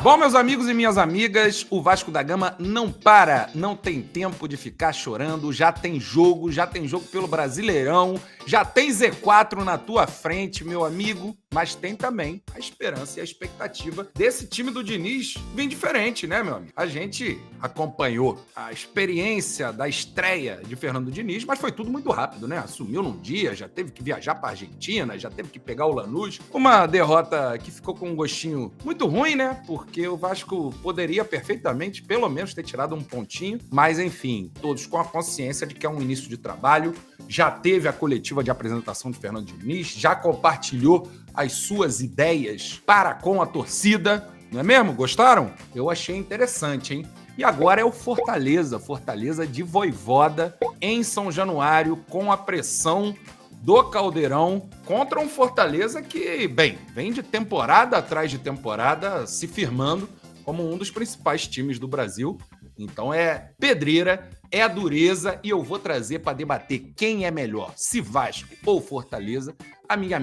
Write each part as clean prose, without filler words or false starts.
Bom, meus amigos e minhas amigas, o Vasco da Gama não para, não tem tempo de ficar chorando, já tem jogo pelo Brasileirão, já tem Z4 na tua frente, meu amigo, mas tem também a esperança e a expectativa desse time do Diniz vir diferente, né, meu amigo? A gente acompanhou a experiência da estreia de Fernando Diniz, mas foi tudo muito rápido, né? Assumiu num dia, já teve que viajar para Argentina, já teve que pegar o Lanús, uma derrota que ficou com um gostinho muito ruim, né? Porque o Vasco poderia perfeitamente, pelo menos, ter tirado um pontinho, mas enfim, todos com a consciência de que é um início de trabalho, já teve a coletiva de apresentação de Fernando Diniz, já compartilhou as suas ideias para com a torcida, não é mesmo? Gostaram? Eu achei interessante, hein? E agora é o Fortaleza de Vojvoda em São Januário, com a pressão do Caldeirão contra um Fortaleza que, bem, vem de temporada atrás de temporada se firmando como um dos principais times do Brasil. Então é pedreira, é a dureza, e eu vou trazer para debater quem é melhor, se Vasco ou Fortaleza, a minha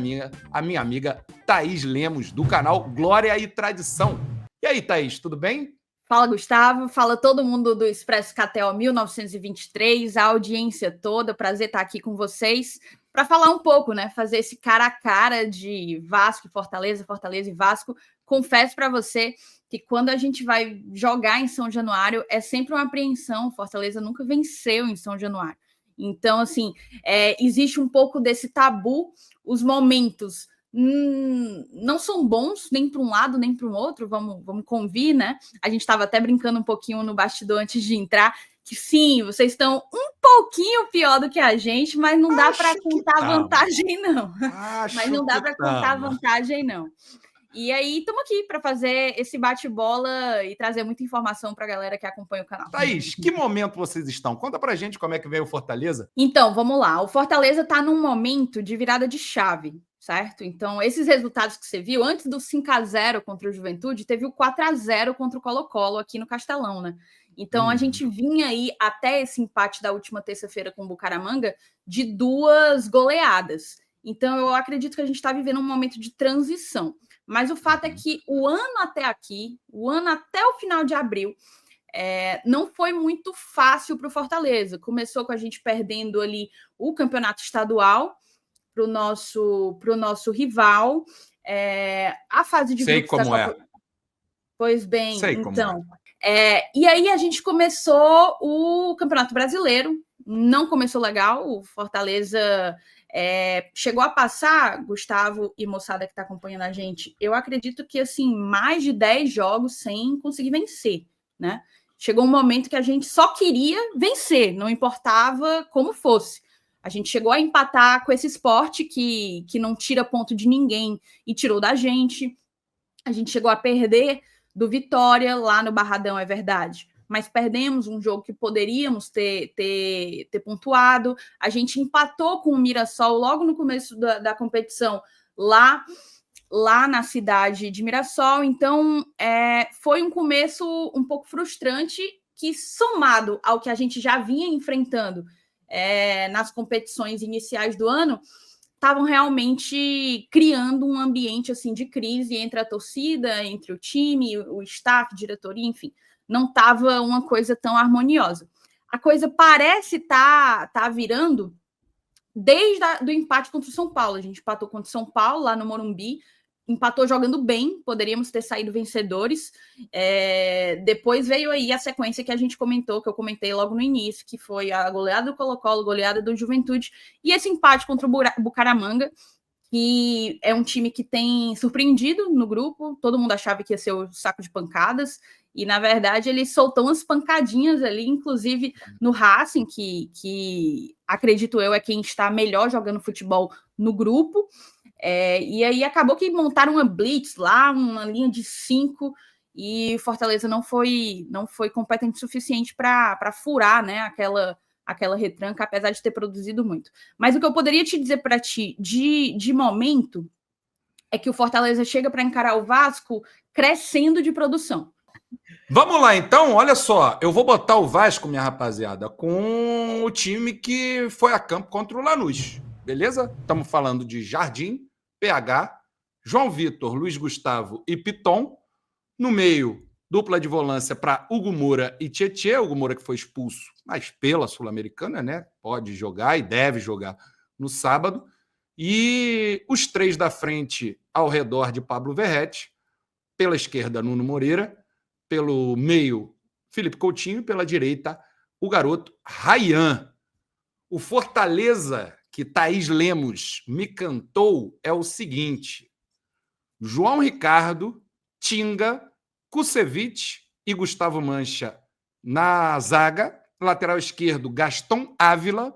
amiga Thaís Lemos, do canal Glória e Tradição. E aí, Thaís, tudo bem? Fala, Gustavo. Fala todo mundo do Expresso Catel 1923, a audiência toda. Prazer estar aqui com vocês para falar um pouco, né? Fazer esse cara a cara de Vasco e Fortaleza, Fortaleza e Vasco. Confesso para você que quando a gente vai jogar em São Januário é sempre uma apreensão. Fortaleza nunca venceu em São Januário. Então, assim, existe um pouco desse tabu, os momentos não são bons nem para um lado nem para o outro, vamos convir, né? A gente estava até brincando um pouquinho no bastidor antes de entrar, que sim, vocês estão um pouquinho pior do que a gente, mas não dá para contar vantagem, não. Mas não dá para contar vantagem, não. E aí, estamos aqui para fazer esse bate-bola e trazer muita informação para a galera que acompanha o canal. Thaís, que momento vocês estão? Conta pra gente como é que veio o Fortaleza. Então, vamos lá. O Fortaleza está num momento de virada de chave, certo? Então, esses resultados que você viu, antes do 5-0 contra o Juventude, teve o 4-0 contra o Colo-Colo aqui no Castelão, né? Então, a gente vinha aí até esse empate da última terça-feira com o Bucaramanga de 2 goleadas. Então, eu acredito que a gente está vivendo um momento de transição. Mas o fato é que o ano até aqui, o ano até o final de abril, não foi muito fácil para o Fortaleza. Começou com a gente perdendo ali o campeonato estadual para o nosso rival. A fase de grupos... Sei como é. Pois bem, então... e aí a gente começou o Campeonato Brasileiro. Não começou legal. O Fortaleza... chegou a passar, Gustavo e moçada que está acompanhando a gente, eu acredito que assim, mais de 10 jogos sem conseguir vencer, né? Chegou um momento que a gente só queria vencer, não importava como fosse. A gente chegou a empatar com esse Sport que não tira ponto de ninguém e tirou da gente. A gente chegou a perder do Vitória lá no Barradão, é verdade. Mas perdemos um jogo que poderíamos ter pontuado. A gente empatou com o Mirassol logo no começo da competição lá na cidade de Mirassol. Então, foi um começo um pouco frustrante que, somado ao que a gente já vinha enfrentando nas competições iniciais do ano, estavam realmente criando um ambiente assim de crise entre a torcida, entre o time, o staff, diretoria, enfim. Não estava uma coisa tão harmoniosa. A coisa parece tá virando desde o empate contra o São Paulo. A gente empatou contra o São Paulo, lá no Morumbi, empatou jogando bem, poderíamos ter saído vencedores. Depois veio aí a sequência que a gente comentou, que eu comentei logo no início, que foi a goleada do Colo-Colo, goleada do Juventude, e esse empate contra o Bucaramanga, que é um time que tem surpreendido no grupo. Todo mundo achava que ia ser o saco de pancadas, e na verdade ele soltou umas pancadinhas ali, inclusive no Racing, que acredito eu é quem está melhor jogando futebol no grupo. E aí acabou que montaram uma blitz lá, uma linha de 5, e Fortaleza não foi competente o suficiente para furar, né, aquela retranca, apesar de ter produzido muito. Mas o que eu poderia te dizer para ti de momento é que o Fortaleza chega para encarar o Vasco crescendo de produção. Vamos lá, então, olha só, eu vou botar o Vasco, minha rapaziada, com o time que foi a campo contra o Lanús, beleza? Estamos falando de Jardim, PH, João Vitor, Luiz Gustavo e Piton, No meio, dupla de volância para Hugo Moura e Tietê. Hugo Moura que foi expulso, mas pela Sul-Americana, né? Pode jogar e deve jogar no sábado. E os 3 da frente ao redor de Pablo Verratti. Pela esquerda, Nuno Moreira. Pelo meio, Felipe Coutinho. Pela direita, o garoto Rayán. O Fortaleza que Thaís Lemos me cantou é o seguinte: João Ricardo, Tinga, Kusevich e Gustavo Mancha na zaga. Lateral esquerdo, Gaston Ávila.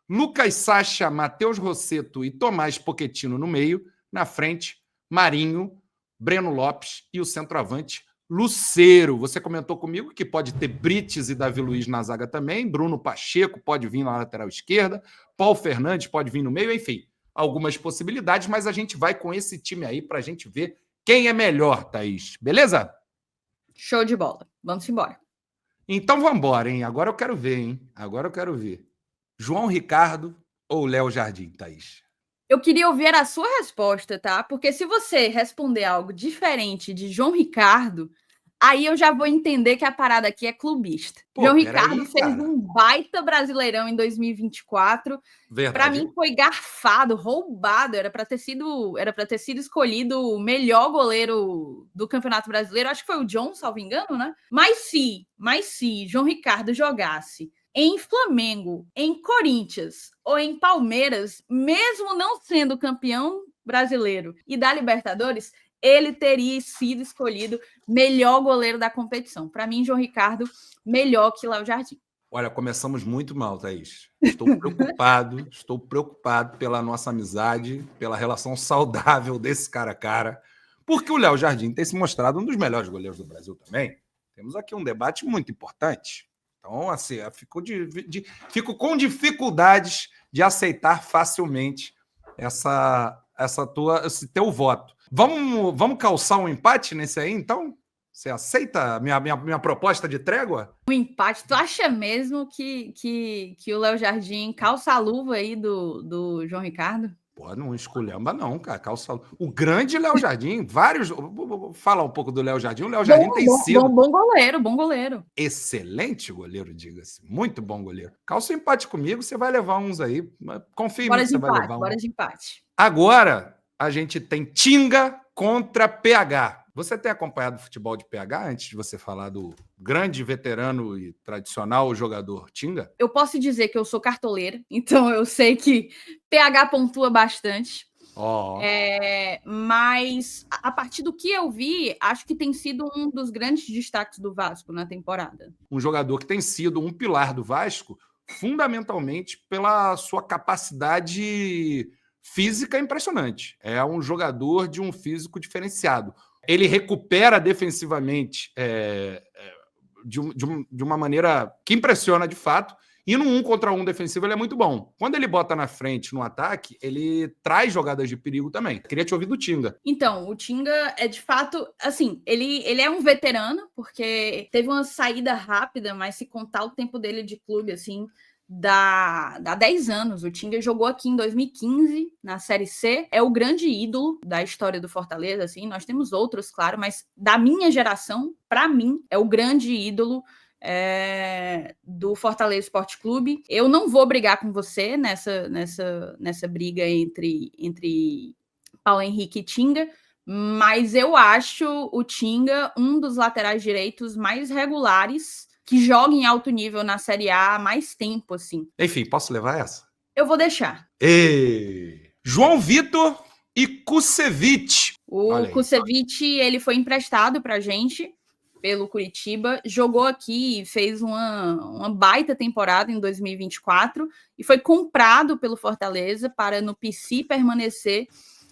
Lucas Sacha, Matheus Rossetto e Tomás Pochettino no meio. Na frente, Marinho, Breno Lopes e o centroavante, Lucero. Você comentou comigo que pode ter Brites e Davi Luiz na zaga também. Bruno Pacheco pode vir na lateral esquerda. Paulo Fernandes pode vir no meio. Enfim, algumas possibilidades, mas a gente vai com esse time aí para a gente ver quem é melhor, Thaís. Beleza? Show de bola. Vamos embora. Então vamos embora, hein? Agora eu quero ver, hein? Agora eu quero ver. João Ricardo ou Léo Jardim, Thaís? Eu queria ouvir a sua resposta, tá? Porque se você responder algo diferente de João Ricardo, aí eu já vou entender que a parada aqui é clubista. Pô, João Ricardo fez um baita Brasileirão em 2024. Para mim foi garfado, roubado. Era para ter sido escolhido o melhor goleiro do Campeonato Brasileiro. Acho que foi o John, salvo engano, né? Mas se João Ricardo jogasse em Flamengo, em Corinthians ou em Palmeiras, mesmo não sendo campeão brasileiro e da Libertadores, ele teria sido escolhido melhor goleiro da competição. Para mim, João Ricardo, melhor que Léo Jardim. Olha, começamos muito mal, Thaís. Estou preocupado pela nossa amizade, pela relação saudável desse cara a cara, porque o Léo Jardim tem se mostrado um dos melhores goleiros do Brasil também. Temos aqui um debate muito importante. Então, assim, fico com dificuldades de aceitar facilmente esse teu voto. Vamos calçar um empate nesse aí, então? Você aceita a minha proposta de trégua? Um empate? Tu acha mesmo que o Léo Jardim calça a luva aí do João Ricardo? Pô, não esculhamba não, cara. O grande Léo Jardim, vários... Vou falar um pouco do Léo Jardim. O Léo Jardim tem sido... Bom goleiro. Excelente goleiro, diga-se. Muito bom goleiro. Calça o empate comigo, você vai levar uns aí. Confia em mim que você vai levar. Bora de empate. Agora, a gente tem Tinga contra PH. Você tem acompanhado o futebol de PH antes de você falar do grande veterano e tradicional jogador Tinga? Eu posso dizer que eu sou cartoleira, então eu sei que PH pontua bastante. Mas a partir do que eu vi, acho que tem sido um dos grandes destaques do Vasco na temporada. Um jogador que tem sido um pilar do Vasco, fundamentalmente pela sua capacidade física impressionante. É um jogador de um físico diferenciado. Ele recupera defensivamente de uma maneira que impressiona de fato. E no 1 contra 1 defensivo ele é muito bom. Quando ele bota na frente no ataque, ele traz jogadas de perigo também. Queria te ouvir do Tinga. Então, o Tinga é de fato, assim, ele é um veterano, porque teve uma saída rápida, mas se contar o tempo dele de clube, assim, dá 10 anos. O Tinga jogou aqui em 2015, na Série C. É o grande ídolo da história do Fortaleza, assim. Nós temos outros, claro, mas da minha geração, para mim, é o grande ídolo do Fortaleza Esporte Clube. Eu não vou brigar com você nessa briga entre Paulo Henrique e Tinga, mas eu acho o Tinga um dos laterais direitos mais regulares que joga em alto nível na Série A há mais tempo, assim. Enfim, posso levar essa? Eu vou deixar. João Vitor e Kusevich. O Kusevich, ele foi emprestado pra gente pelo Curitiba, jogou aqui e fez uma baita temporada em 2024 e foi comprado pelo Fortaleza para no PC permanecer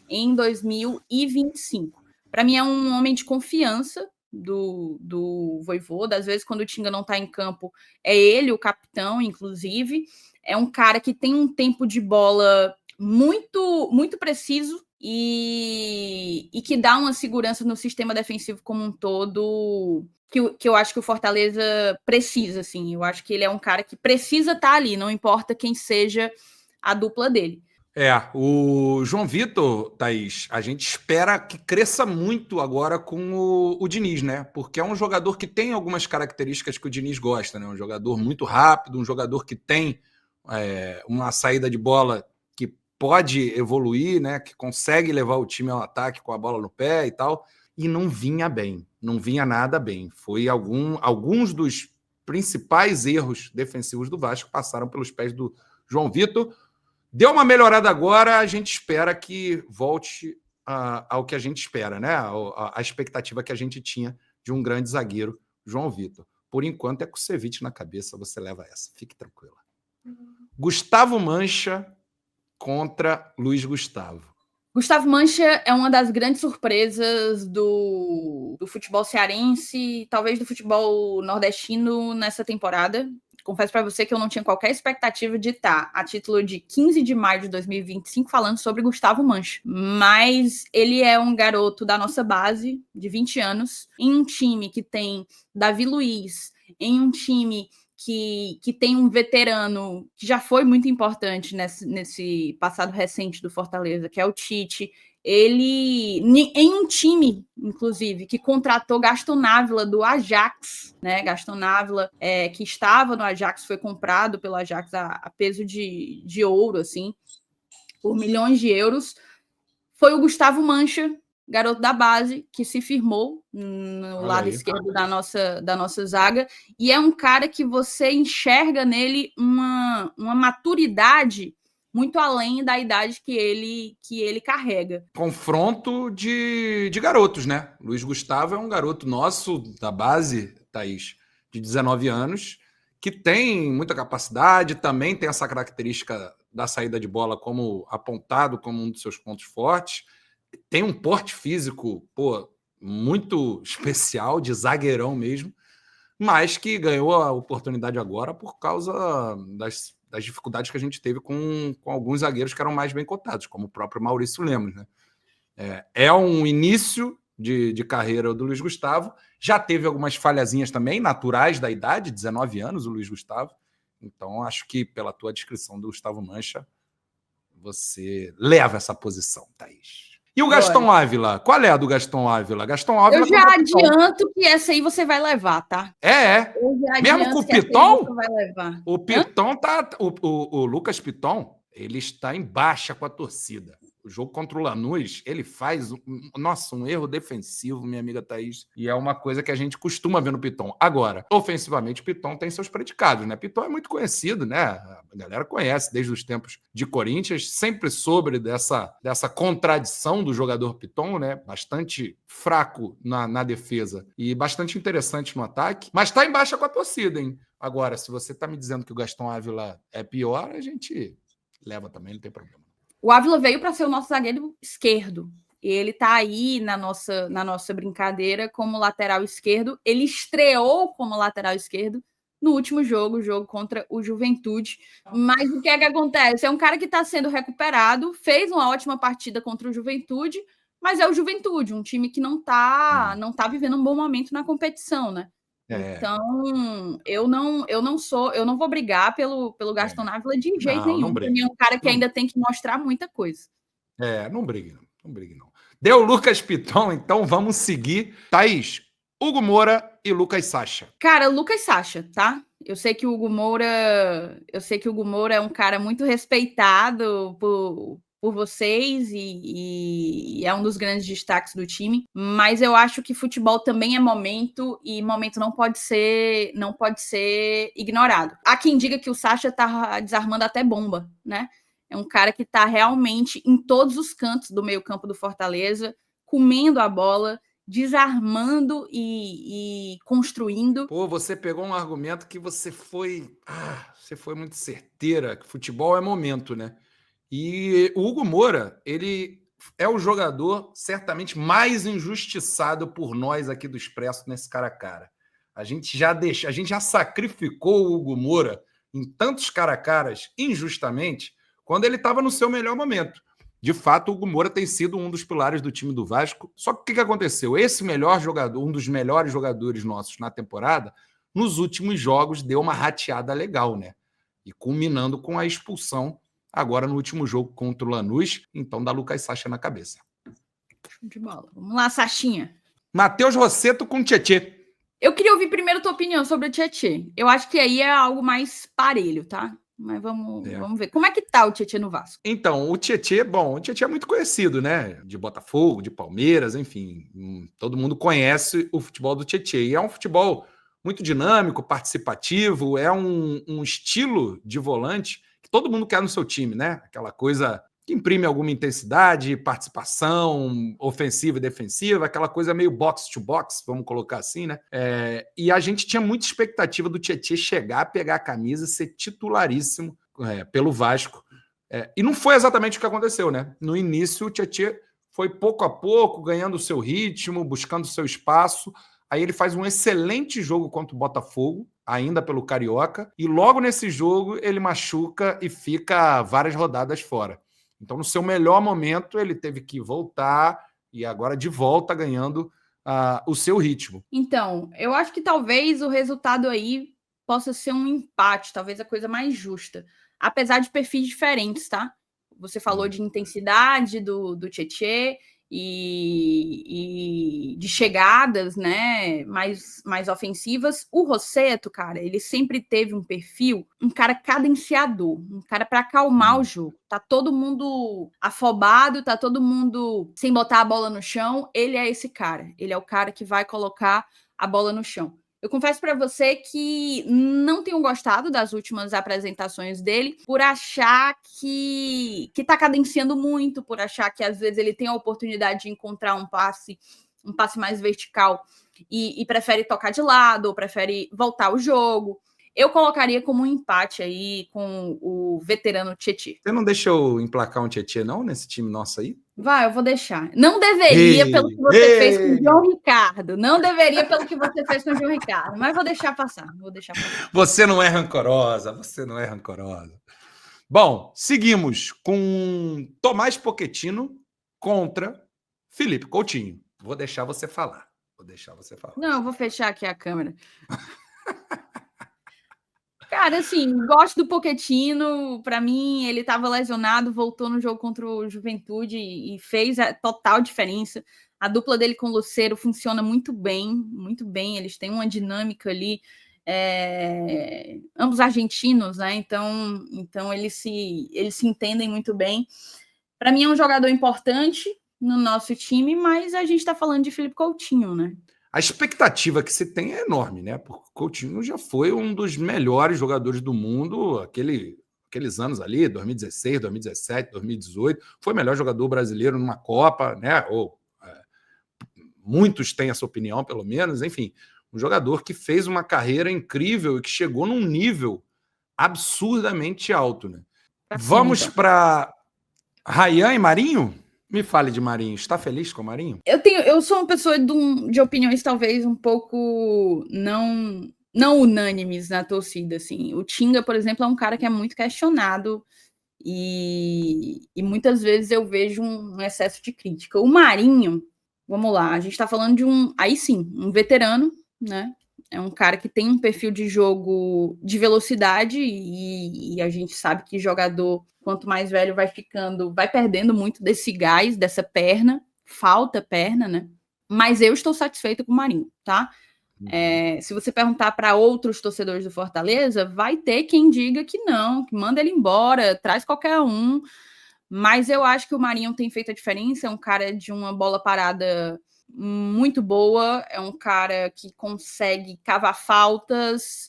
em 2025. Para mim é um homem de confiança do Vojvoda. Às vezes quando o Tinga não está em campo, é ele o capitão, inclusive. É um cara que tem um tempo de bola muito, muito preciso e que dá uma segurança no sistema defensivo como um todo, que eu acho que o Fortaleza precisa, assim. Eu acho que ele é um cara que precisa estar ali, não importa quem seja a dupla dele. O João Vitor, Thaís, a gente espera que cresça muito agora com o Diniz, né? Porque é um jogador que tem algumas características que o Diniz gosta, né? Um jogador muito rápido, um jogador que tem uma saída de bola que pode evoluir, né? Que consegue levar o time ao ataque com a bola no pé e tal, e não vinha bem, não vinha nada bem. Foi alguns dos principais erros defensivos do Vasco passaram pelos pés do João Vitor. Deu uma melhorada agora, a gente espera que volte ao que a gente espera, né? A expectativa que a gente tinha de um grande zagueiro, João Vitor. Por enquanto é com o Ceviche na cabeça, você leva essa, fique tranquila. Gustavo Mancha contra Luiz Gustavo. Gustavo Mancha é uma das grandes surpresas do futebol cearense, talvez do futebol nordestino nessa temporada. Confesso para você que eu não tinha qualquer expectativa de estar a título de 15 de maio de 2025 falando sobre Gustavo Mancha. Mas ele é um garoto da nossa base, de 20 anos, em um time que tem Davi Luiz, em um time que tem um veterano que já foi muito importante nesse passado recente do Fortaleza, que é o Tite. Ele, em um time, inclusive, que contratou Gaston Návila do Ajax, né? Gaston Návila, que estava no Ajax, foi comprado pelo Ajax a peso de ouro, assim, por milhões de euros. Foi o Gustavo Mancha, garoto da base, que se firmou no lado esquerdo da nossa zaga, e é um cara que você enxerga nele uma maturidade muito além da idade que ele carrega. Confronto de garotos, né? Luiz Gustavo é um garoto nosso da base, Thaís, de 19 anos, que tem muita capacidade, também tem essa característica da saída de bola como apontado como um dos seus pontos fortes, tem um porte físico, muito especial, de zagueirão mesmo, mas que ganhou a oportunidade agora por causa das dificuldades que a gente teve com alguns zagueiros que eram mais bem cotados, como o próprio Maurício Lemos, né? É um início de carreira do Luiz Gustavo, já teve algumas falhazinhas também, naturais da idade, 19 anos o Luiz Gustavo, então acho que pela tua descrição do Gustavo Mancha, você leva essa posição, Thaís. E o Gaston Ávila? Qual é a do Gaston Ávila? Gaston Ávila. Eu já adianto que essa aí você vai levar, tá? Mesmo com o Piton? O Piton tá. O Lucas Piton, ele está em baixa com a torcida. O jogo contra o Lanús, ele faz um erro defensivo, minha amiga Thaís, e é uma coisa que a gente costuma ver no Piton. Agora, ofensivamente, o Piton tem seus predicados, né? Piton é muito conhecido, né? A galera conhece desde os tempos de Corinthians, sempre sobre dessa contradição do jogador Piton, né? Bastante fraco na defesa e bastante interessante no ataque, mas tá em baixa com a torcida, hein? Agora, se você tá me dizendo que o Gaston Ávila é pior, a gente leva também, não tem problema. O Ávila veio para ser o nosso zagueiro esquerdo. Ele está aí na nossa brincadeira como lateral esquerdo. Ele estreou como lateral esquerdo no último jogo, o jogo contra o Juventude. Mas o que é que acontece? É um cara que está sendo recuperado, fez uma ótima partida contra o Juventude, mas é o Juventude, um time que não tá vivendo um bom momento na competição, né? Então, eu não vou brigar pelo Gaston Návila de jeito nenhum. Ele é um cara que ainda tem que mostrar muita coisa. Não brigue não. Deu Lucas Piton, então vamos seguir. Thaís, Hugo Moura e Lucas Sacha. Cara, Lucas Sacha, tá? Eu sei que o Hugo Moura é um cara muito respeitado por vocês e é um dos grandes destaques do time, mas eu acho que futebol também é momento e momento não pode ser ignorado. Há quem diga que o Sacha tá desarmando até bomba, né? É um cara que tá realmente em todos os cantos do meio-campo do Fortaleza, comendo a bola, desarmando e construindo. Você pegou um argumento que você foi muito certeira, que futebol é momento, né? E o Hugo Moura, ele é o jogador certamente mais injustiçado por nós aqui do Expresso nesse cara a cara. A gente já sacrificou o Hugo Moura em tantos cara a caras injustamente quando ele estava no seu melhor momento. De fato, o Hugo Moura tem sido um dos pilares do time do Vasco. Só que o que aconteceu? Esse melhor jogador, um dos melhores jogadores nossos na temporada, nos últimos jogos deu uma rateada legal, né? E culminando com a expulsão agora no último jogo contra o Lanús, então dá Lucas Sacha na cabeça. Show de bola. Vamos lá, Sachinha. Matheus Rossetto com Tietê. Eu queria ouvir primeiro a tua opinião sobre o Tietê. Eu acho que aí é algo mais parelho, tá? Mas vamos ver. Como é que tá o Tietê no Vasco? Então, o Tietê é muito conhecido, né? De Botafogo, de Palmeiras, enfim. Todo mundo conhece o futebol do Tietê. E é um futebol muito dinâmico, participativo, é um estilo de volante que todo mundo quer no seu time, né? Aquela coisa que imprime alguma intensidade, participação ofensiva e defensiva, aquela coisa meio box to box, vamos colocar assim, né? E a gente tinha muita expectativa do Tietê chegar, pegar a camisa e ser titularíssimo pelo Vasco. E não foi exatamente o que aconteceu, né? No início, o Tietê foi pouco a pouco, ganhando o seu ritmo, buscando o seu espaço. Aí ele faz um excelente jogo contra o Botafogo, ainda pelo Carioca, e logo nesse jogo ele machuca e fica várias rodadas fora. Então, no seu melhor momento, ele teve que voltar e agora de volta ganhando o seu ritmo. Então, eu acho que talvez o resultado aí possa ser um empate, talvez a coisa mais justa. Apesar de perfis diferentes, tá? Você falou de intensidade do Tietê e de chegadas, né, mais ofensivas. O Rossetto, cara, ele sempre teve um perfil, um cara cadenciador, um cara para acalmar o jogo. Tá todo mundo afobado, tá todo mundo sem botar a bola no chão. Ele é esse cara. Ele é o cara que vai colocar a bola no chão. Eu confesso para você que não tenho gostado das últimas apresentações dele, por achar que tá cadenciando muito, por achar que às vezes ele tem a oportunidade de encontrar um passe mais vertical e prefere tocar de lado, ou prefere voltar o jogo. Eu colocaria como um empate aí com o veterano Tietê. Você não deixa eu emplacar um Tietê, não, nesse time nosso aí? Vai, eu vou deixar. Não deveria, pelo que você fez com o João Ricardo. Não deveria, pelo que você fez com o João Ricardo. Mas vou deixar passar. Você não é rancorosa. Bom, seguimos com Tomás Pochettino contra Felipe Coutinho. Vou deixar você falar. Não, eu vou fechar aqui a câmera. Cara, assim, gosto do Pochettino. Para mim, ele estava lesionado, voltou no jogo contra o Juventude e fez a total diferença. A dupla dele com o Lucero funciona muito bem, muito bem. Eles têm uma dinâmica ali, ambos argentinos, né? Então eles se entendem muito bem. Para mim, é um jogador importante no nosso time, mas a gente está falando de Felipe Coutinho, né? A expectativa que se tem é enorme, né? Porque o Coutinho já foi um dos melhores jogadores do mundo, aqueles anos ali, 2016, 2017, 2018. Foi o melhor jogador brasileiro numa Copa, né? Muitos têm essa opinião, pelo menos. Enfim, um jogador que fez uma carreira incrível e que chegou num nível absurdamente alto, né? Vamos para Ryan e Marinho? Me fale de Marinho. Está feliz com o Marinho? Eu sou uma pessoa de opiniões talvez um pouco não unânimes na torcida, assim. O Tinga, por exemplo, é um cara que é muito questionado e muitas vezes eu vejo um excesso de crítica. O Marinho, vamos lá, a gente está falando de um veterano, né? É um cara que tem um perfil de jogo de velocidade e a gente sabe que jogador, quanto mais velho vai ficando, vai perdendo muito desse gás, dessa perna, falta perna, né? Mas eu estou satisfeita com o Marinho, tá? Se você perguntar para outros torcedores do Fortaleza, vai ter quem diga que não, que manda ele embora, traz qualquer um. Mas eu acho que o Marinho tem feito a diferença, é um cara de uma bola parada muito boa, é um cara que consegue cavar faltas,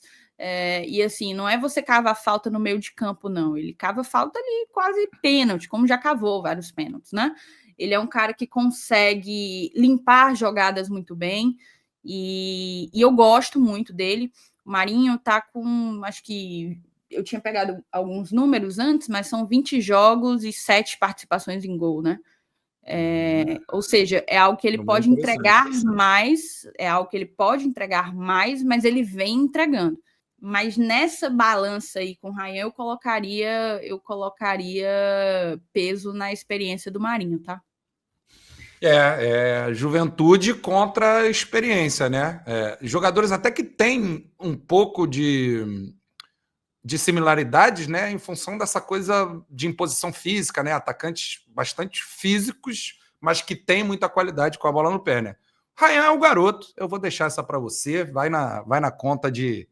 e assim, não é você cavar falta no meio de campo, não, ele cava falta ali quase pênalti, como já cavou vários pênaltis, né? Ele é um cara que consegue limpar jogadas muito bem, e eu gosto muito dele. O Marinho tá com, acho que eu tinha pegado alguns números antes, mas são 20 jogos e 7 participações em gol, né? Ou seja, é algo que ele pode entregar mais, mas ele vem entregando. Mas nessa balança aí com o Ryan, eu colocaria peso na experiência do Marinho, tá? Juventude contra experiência, né? Jogadores até que têm um pouco de de similaridades, né, em função dessa coisa de imposição física, né, atacantes bastante físicos, mas que tem muita qualidade com a bola no pé, né? Ryan é o garoto, eu vou deixar essa para você, vai na conta de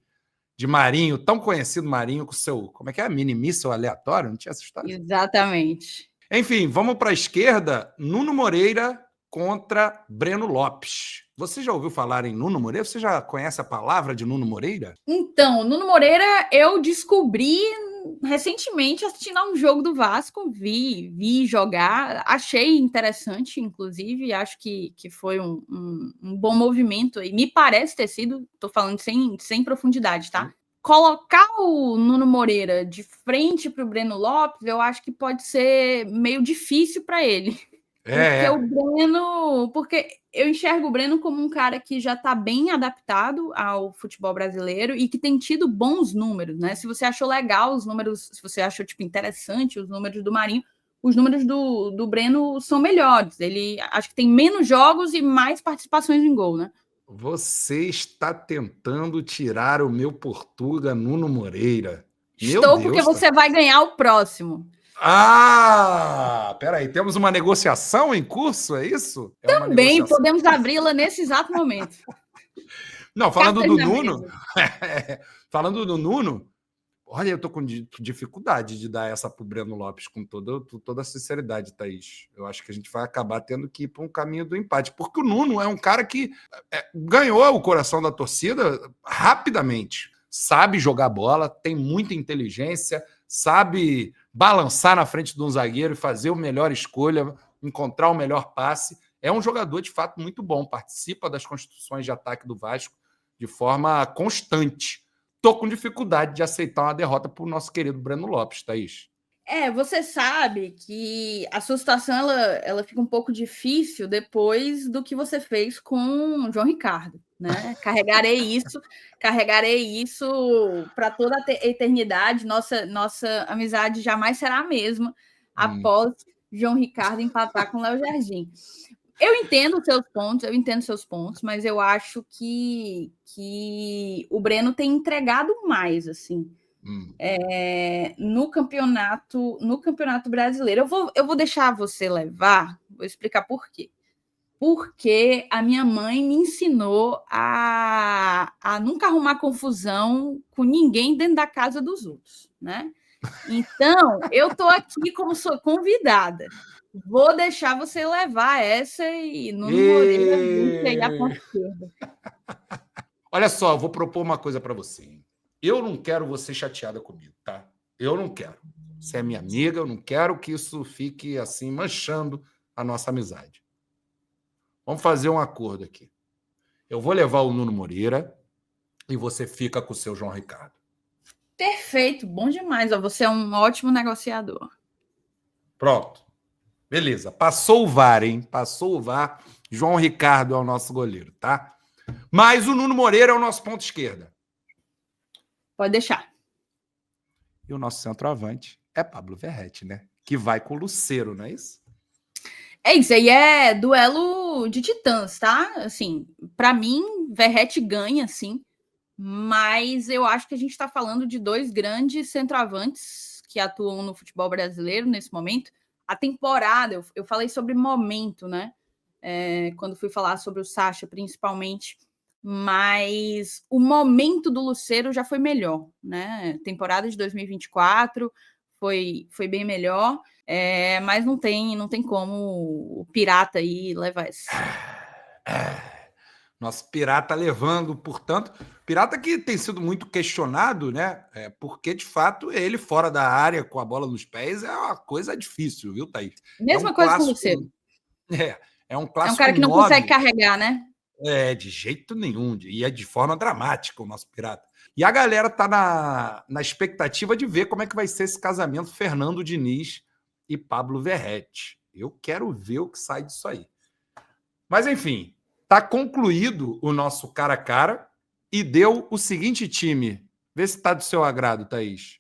Marinho, tão conhecido Marinho, com seu, como é que é? Mini-míssel aleatório? Não tinha essa história? Exatamente. Enfim, vamos para a esquerda, Nuno Moreira contra Breno Lopes. Você já ouviu falar em Nuno Moreira? Você já conhece a palavra de Nuno Moreira? Então, Nuno Moreira eu descobri recentemente assistindo a um jogo do Vasco, vi jogar, achei interessante, inclusive, acho que foi um bom movimento aí. Me parece ter sido, estou falando sem profundidade, tá? Colocar o Nuno Moreira de frente para o Breno Lopes, eu acho que pode ser meio difícil para ele. Porque eu enxergo o Breno como um cara que já está bem adaptado ao futebol brasileiro e que tem tido bons números, né? Se você achou legal os números, se você achou interessante os números do Marinho, os números do Breno são melhores. Ele acho que tem menos jogos e mais participações em gol, né? Você está tentando tirar o meu Portuga Nuno Moreira. Estou, porque você vai ganhar o próximo. Peraí, temos uma negociação em curso, é isso? Também podemos abri-la nesse exato momento. Não, falando do Nuno, olha, eu tô com dificuldade de dar essa pro Breno Lopes, com toda a sinceridade, Thaís. Eu acho que a gente vai acabar tendo que ir para um caminho do empate, porque o Nuno é um cara que ganhou o coração da torcida rapidamente. Sabe jogar bola, tem muita inteligência, sabe balançar na frente de um zagueiro e fazer a melhor escolha, encontrar o melhor passe. É um jogador, de fato, muito bom. Participa das construções de ataque do Vasco de forma constante. Estou com dificuldade de aceitar uma derrota para o nosso querido Breno Lopes, Thaís. Você sabe que a sua situação ela fica um pouco difícil depois do que você fez com o João Ricardo, né? Carregarei isso para toda a eternidade. Nossa amizade jamais será a mesma após João Ricardo empatar com o Léo Jardim. Eu entendo seus pontos, mas eu acho que o Breno tem entregado mais, assim. No campeonato brasileiro. Eu vou deixar você levar, vou explicar por quê. Porque a minha mãe me ensinou a nunca arrumar confusão com ninguém dentro da casa dos outros, né? Então, eu estou aqui como sou convidada. Vou deixar você levar essa e Nuno Moreira a ponta esquerda. Olha só, eu vou propor uma coisa para você. Eu não quero você chateada comigo, tá? Eu não quero. Você é minha amiga, eu não quero que isso fique assim, manchando a nossa amizade. Vamos fazer um acordo aqui. Eu vou levar o Nuno Moreira e você fica com o seu João Ricardo. Perfeito, bom demais. Você é um ótimo negociador. Pronto. Beleza. Passou o VAR, hein? Passou o VAR. João Ricardo é o nosso goleiro, tá? Mas o Nuno Moreira é o nosso ponto esquerda. Pode deixar. E o nosso centroavante é Pablo Verrete, né? Que vai com o Lucero, não é isso? É isso aí, é duelo de titãs, tá? Assim, para mim, Verrete ganha, sim. Mas eu acho que a gente está falando de dois grandes centroavantes que atuam no futebol brasileiro nesse momento. A temporada, eu falei sobre momento, né? Quando fui falar sobre o Sacha, principalmente. Mas o momento do Lucero já foi melhor, né? Temporada de 2024 foi bem melhor, mas não tem como o Pirata aí levar essa. Nosso Pirata levando, portanto, Pirata que tem sido muito questionado, né? Porque, de fato, ele fora da área com a bola nos pés é uma coisa difícil, viu, Thaís? Mesma coisa com o Lucero. É um clássico. É um cara que não consegue carregar, né? De jeito nenhum. E é de forma dramática o nosso Pirata. E a galera tá na expectativa de ver como é que vai ser esse casamento Fernando Diniz e Pablo Verrete. Eu quero ver o que sai disso aí. Mas, enfim, tá concluído o nosso cara a cara e deu o seguinte time. Vê se tá do seu agrado, Thaís.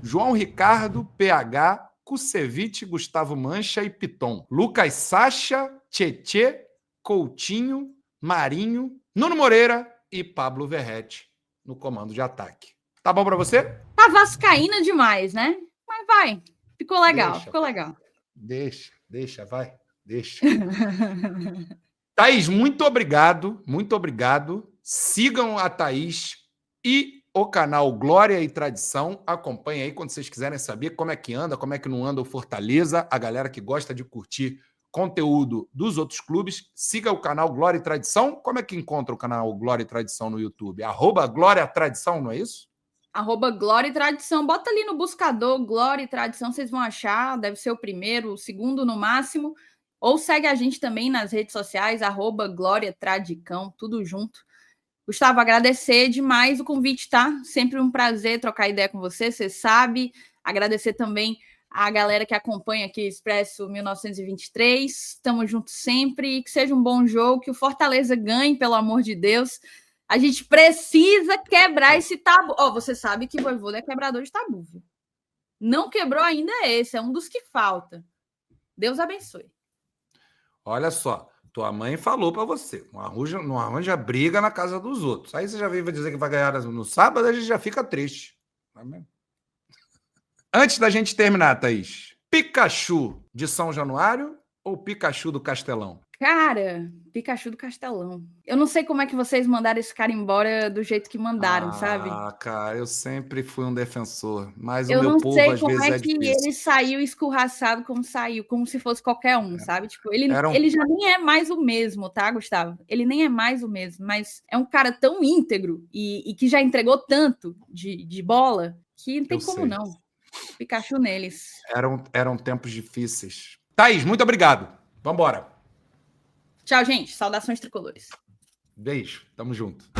João Ricardo, PH, Kusevich, Gustavo Mancha e Piton. Lucas Sacha, Tietê, Coutinho, Marinho, Nuno Moreira e Pablo Verrete no comando de ataque. Tá bom para você? tá vascaína demais, né? Mas vai. Ficou legal, ficou legal. Deixa, vai. Deixa. Thaís, muito obrigado. Muito obrigado. Sigam a Thaís e o canal Glória e Tradição. Acompanhem aí quando vocês quiserem saber como é que anda, como é que não anda o Fortaleza. A galera que gosta de curtir conteúdo dos outros clubes, siga o canal Glória e Tradição. Como é que encontra o canal Glória e Tradição no YouTube? @Glória Tradição, não é isso? @Glória e Tradição. Bota ali no buscador Glória e Tradição, vocês vão achar. Deve ser o primeiro, o segundo no máximo. Ou segue a gente também nas redes sociais, @Glória Tradicão, tudo junto. Gustavo, agradecer demais o convite, tá? Sempre um prazer trocar ideia com você, você sabe. Agradecer também a galera que acompanha aqui Expresso 1923. Estamos juntos sempre. Que seja um bom jogo, que o Fortaleza ganhe, pelo amor de Deus. A gente precisa quebrar esse tabu. Você sabe que o Vojvoda é quebrador de tabu, viu? Não quebrou ainda esse, é um dos que falta. Deus abençoe. Olha só, tua mãe falou para você, não arranja briga na casa dos outros. Aí você já veio dizer que vai ganhar no sábado, a gente já fica triste. Antes da gente terminar, Thaís, Pikachu de São Januário ou Pikachu do Castelão? Cara, Pikachu do Castelão. Eu não sei como é que vocês mandaram esse cara embora do jeito que mandaram, sabe? Cara, eu sempre fui um defensor, mas eu o meu povo às vezes é difícil. Eu não sei como é que ele saiu escorraçado como saiu, como se fosse qualquer um, sabe? Tipo, ele já nem é mais o mesmo, tá, Gustavo? Ele nem é mais o mesmo, mas é um cara tão íntegro e que já entregou tanto de bola que não tem como não. Pikachu neles. Eram tempos difíceis. Thaís, muito obrigado. Vambora. Tchau, gente. Saudações tricolores. Beijo. Tamo junto.